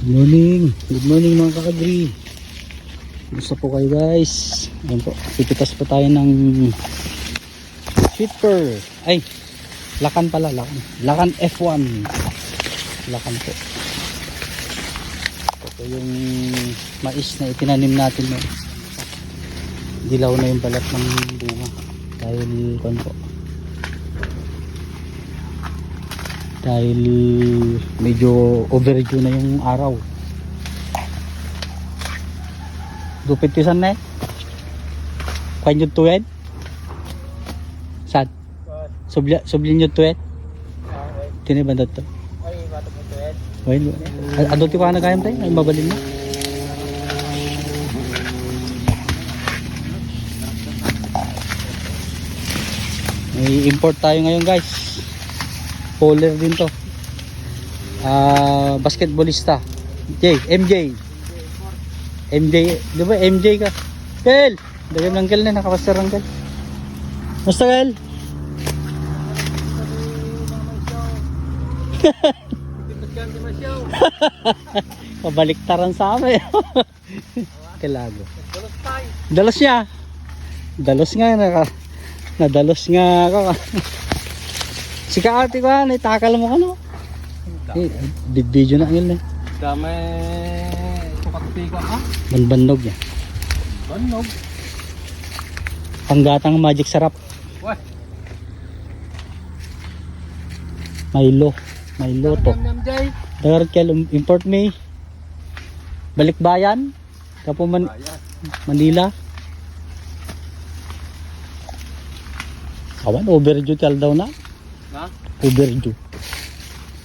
Good morning mga kakagri. Gusto po kayo guys. Ayan po, pipitas po tayo ng sweeper. Ay, lakan pala, lakan F1. Lakan po. Ito yung mais na itinanim natin mo. Dilaw na yung balat ng bunga dahil kon po. Dahil medyo overdue na yung araw. Dupit tisan na eh. Kanyod tuwed? Saan? Sublin nyo tuwed? Tinibandot to? Ay, bato mo tuwed. Well, adot ko na kayam tayo? Ay mabalin mo? May import tayo ngayon guys. Bowler din to. Basketballista. MJ, di ba MJ ka? Kel! Dagam lang Kel na, nakapasar lang Kel. Basta Kel? Kabaliktaran sa amin. Kalago. Dalos niya. Dalos nga, nadalos nga ako. Si kaati ko ha, itakal mo ka no? Video na yun eh. Dami sukat ko ha? Banbanog niya. Banog. Panggatang magic sarap. Wah. Milo to. Jay. Dagar kel import me. Balikbayan. Kapo Manila. Kawan overdue tel daw na. Ha? Overdue.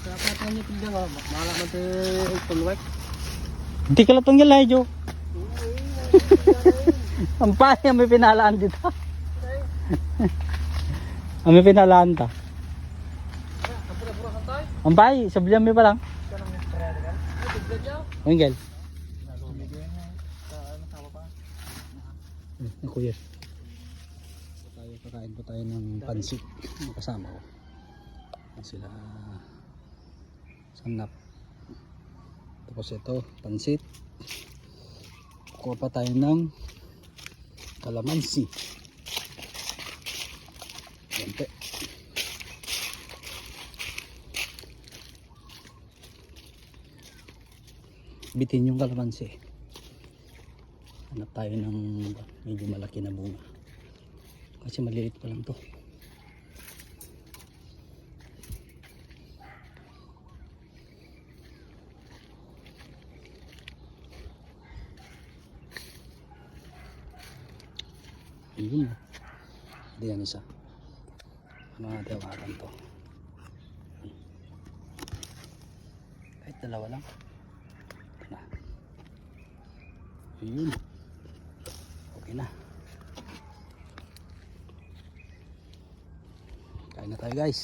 Dapat kami tignan ko. Mahala man tayo tulwek. Hindi ka latong yan Jo. Ang pari may pinalaan dito. May pinalaan ta. Ang pari, sabihan mo pa lang. Mingel. Kuya. Kakain po tayo ng pansit. Kasama ko. Sila sanap. Tapos ito, pansit. Kuha pa tayo ng kalamansi. Siyempre. Bitin yung kalamansi. Hanap tayo ng medyo malaki na bunga. Kasi maliit pa lang to. Ayun. Diyan isa. Ano natin awakan to? Kahit dalawa lang. Ito na. Ayun. Okay na. Kain na tayo guys.